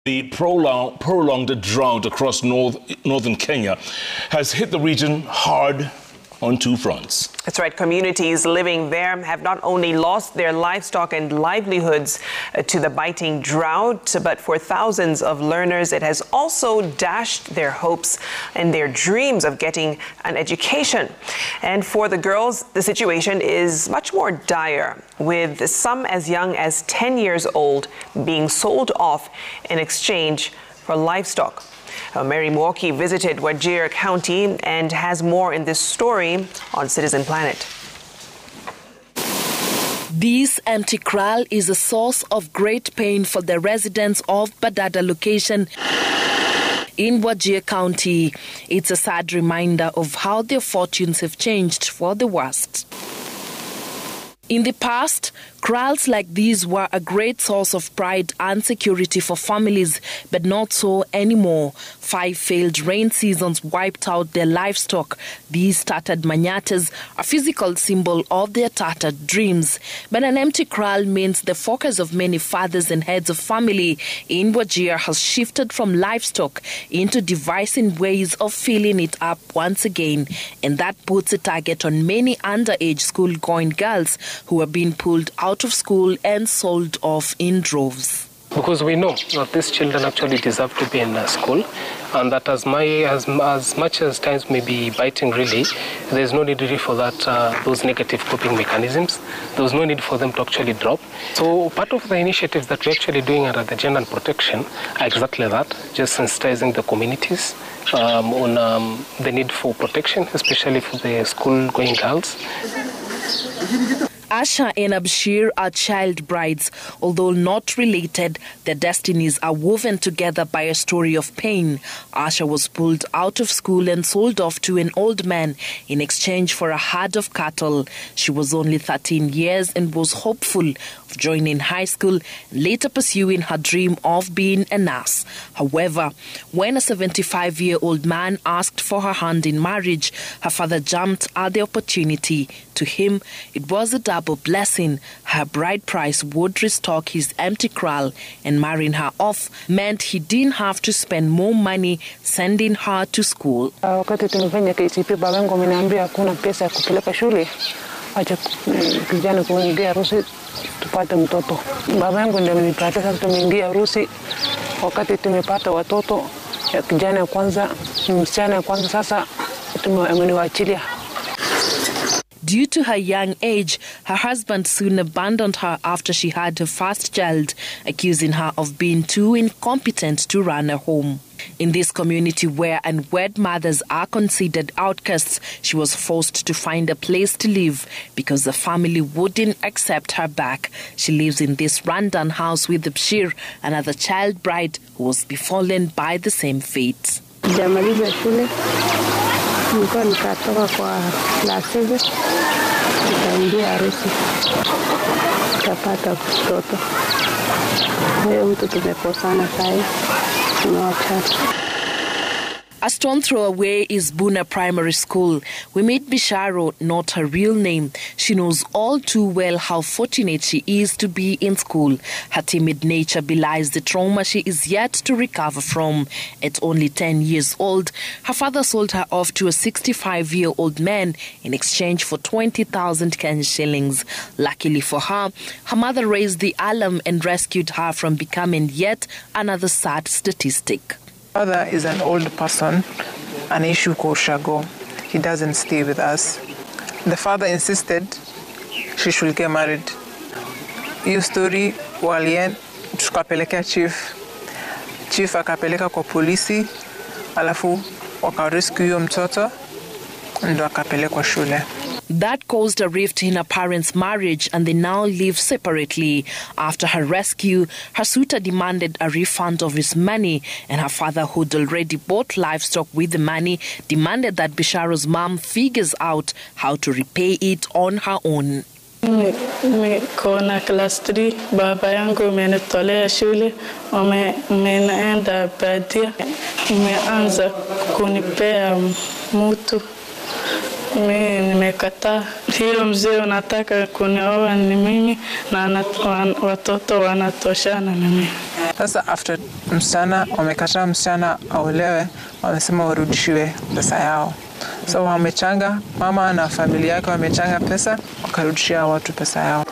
The prolonged drought across northern Kenya has hit the region hard on two fronts. That's right. Communities living there have not only lost their livestock and livelihoods to the biting drought, but for thousands of learners, it has also dashed their hopes and their dreams of getting an education. And for the girls, the situation is much more dire, with some as young as 10 years old being sold off in exchange for livestock. Mary Muoki visited Wajir County and has more in this story on Citizen Planet. This empty kraal is a source of great pain for the residents of Badada location in Wajir County. It's a sad reminder of how their fortunes have changed for the worst. In the past, kraals like these were a great source of pride and security for families, but not so anymore. 5 failed rain seasons wiped out their livestock. These tattered manyatas, a physical symbol of their tattered dreams. But an empty kraal means the focus of many fathers and heads of family in Wajir has shifted from livestock into devising ways of filling it up once again. And that puts a target on many underage school-going girls who are being pulled out of school and sold off in droves. Because we know that these children actually deserve to be in school, and that as much as times may be biting really, there's no need really for that, those negative coping mechanisms. There's no need for them to actually drop. So part of the initiatives that we're actually doing under the gender protection are exactly that, just sensitizing the communities on the need for protection, especially for the school-going girls. Asha and Abshir are child brides. Although not related, their destinies are woven together by a story of pain. Asha was pulled out of school and sold off to an old man in exchange for a herd of cattle. She was only 13 years and was hopeful of joining high school and later pursuing her dream of being a nurse. However, when a 75-year-old man asked for her hand in marriage, her father jumped at the opportunity. To him, it was a double blessing. Her bride price would restock his empty kraal, and marrying her off meant he didn't have to spend more money sending her to school. Wakati tumefanya KCP, baba yangu ameniambia hakuna pesa ya kupeleka shule, acha kijana kuingia harusi tupate mtoto. Baba yangu ndiye amenipatia, sasa tumeingia harusi. Wakati tumepata watoto, ya kijana ya kwanza, msichana ya kwanza, sasa ameniwaachilia. Due to her young age, her husband soon abandoned her after she had her first child, accusing her of being too incompetent to run a home. In this community where unwed mothers are considered outcasts, she was forced to find a place to live because the family wouldn't accept her back. She lives in this rundown house with Bashir, another child bride who was befallen by the same fate. Nilikuwa nikatoka kwa class 7 nikaingia harusi nikapata mtoto. Leo mtu tumekosana sasa, tunawachana. A stone throw away is Buna Primary School. We meet Bisharo, not her real name. She knows all too well how fortunate she is to be in school. Her timid nature belies the trauma she is yet to recover from. At only 10 years old, her father sold her off to a 65-year-old man in exchange for 20,000 Kenyan shillings. Luckily for her, her mother raised the alarm and rescued her from becoming yet another sad statistic. Father is an old person, an issue called Shago. He doesn't stay with us. The father insisted she should get married. Hiyo story walien tukapeleka chief akapeleka kwa polisi, alafu wakarescue huyo mtoto ndo akapelekwa shule. That caused a rift in her parents' marriage, and they now live separately. After her rescue, her suitor demanded a refund of his money, and her father, who'd already bought livestock with the money, demanded that Bisharo's mom figures out how to repay it on her own. Kona class 3, baba yangu amenitolea shule, ameenda badia, ameanza kunipea mtu. Mimi nimekataa. Hiyo mzee unataka kunioa ni mimi na watoto wanatoshana na mimi. Sasa after msichana wamekataa msichana aolewe, wamesema warudishiwe pesa yao. So wamechanga, mama na familia yake wamechanga pesa, wakarudishia watu pesa yao.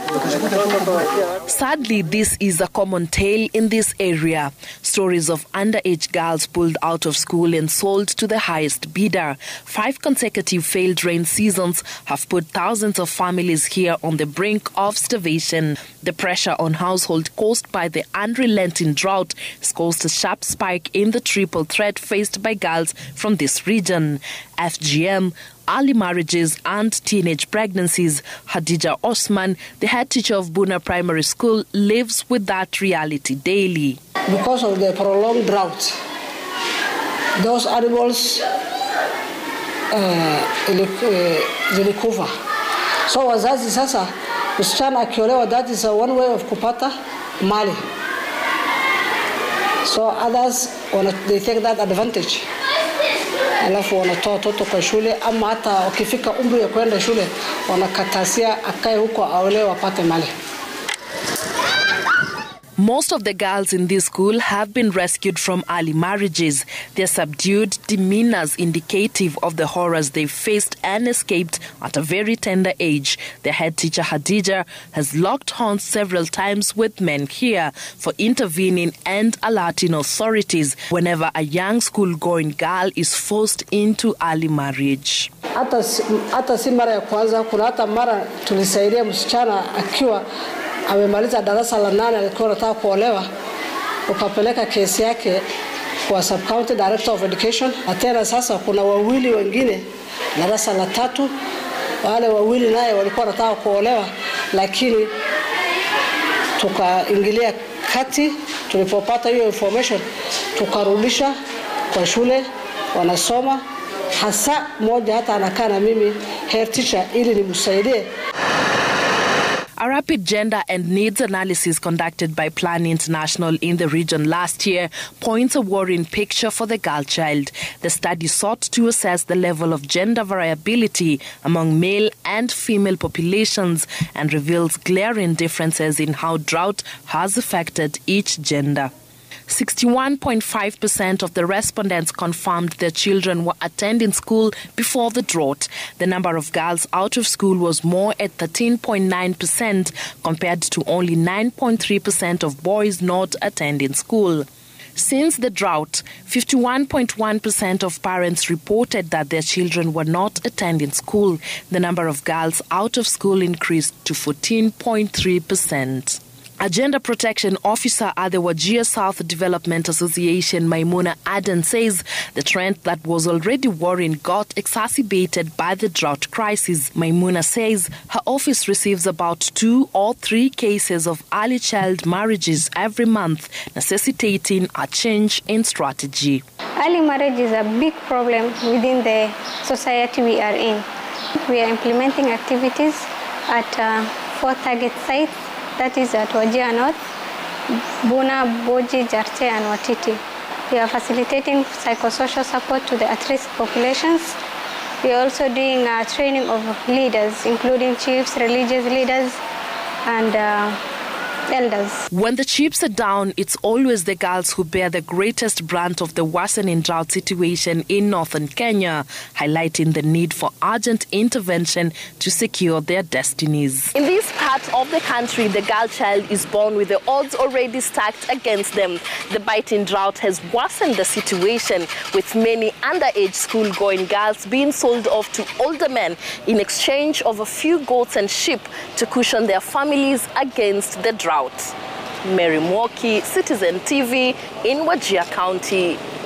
Sadly, this is a common tale in this area. Stories of underage girls pulled out of school and sold to the highest bidder. 5 consecutive failed rain seasons have put thousands of families here on the brink of starvation. The pressure on households caused by the unrelenting drought has caused a sharp spike in the triple threat faced by girls from this region: FGM, early marriages and teenage pregnancies. Hadija Osman, the head teacher of Buna Primary School, lives with that reality daily. Because of the prolonged drought, those animals zilikufa. So wazazi sasa, msichana akiolewa, that is one way of kupata mali. So others, they take that advantage. Alafu wanatoa watoto kwa shule, ama hata wakifika umri ya kwenda shule wanakatasia akae huko aolewe apate mali. Most of the girls in this school have been rescued from early marriages. Their subdued demeanors indicative of the horrors they faced and escaped at a very tender age. The head teacher Hadija has locked horns several times with men here for intervening and alerting authorities whenever a young school-going girl is forced into early marriage. Hata si mara ya kwanza, kuna hata mara tulisaidia msichana akiwa amemaliza darasa la 8 alikuwa anataka kuolewa, ukapeleka kesi yake kwa Sub County Director of Education. Tena sasa kuna wawili wengine darasa la 3, wale wawili naye walikuwa wanataka kuolewa, lakini tukaingilia kati. Tulipopata hiyo information tukarudisha kwa shule, wanasoma. Hasa moja hata anakaa na mimi head teacher ili nimsaidie. A rapid gender and needs analysis conducted by Plan International in the region last year points a worrying picture for the girl child. The study sought to assess the level of gender variability among male and female populations and reveals glaring differences in how drought has affected each gender. 61.5% of the respondents confirmed their children were attending school before the drought. The number of girls out of school was more at 13.9% compared to only 9.3% of boys not attending school. Since the drought, 51.1% of parents reported that their children were not attending school. The number of girls out of school increased to 14.3%. A gender protection officer at the Wajir South Development Association, Maimuna Aden, says the trend that was already worrying got exacerbated by the drought crisis. Maimuna says her office receives about 2 or 3 cases of early child marriages every month, necessitating a change in strategy. Early marriage is a big problem within the society we are in. We are implementing activities at 4 target sites. That is at Wajir North, Buna, Boji, Jarte and Watiti. We are facilitating psychosocial support to the at-risk populations. We are also doing training of leaders, including chiefs, religious leaders and elders. When the chips are down, it's always the girls who bear the greatest brunt of the worsening drought situation in northern Kenya, highlighting the need for urgent intervention to secure their destinies. In this part of the country, the girl child is born with the odds already stacked against them. The biting drought has worsened the situation, with many underage school-going girls being sold off to older men in exchange of a few goats and sheep to cushion their families against the drought. Muoki, Citizen TV in Wajir County.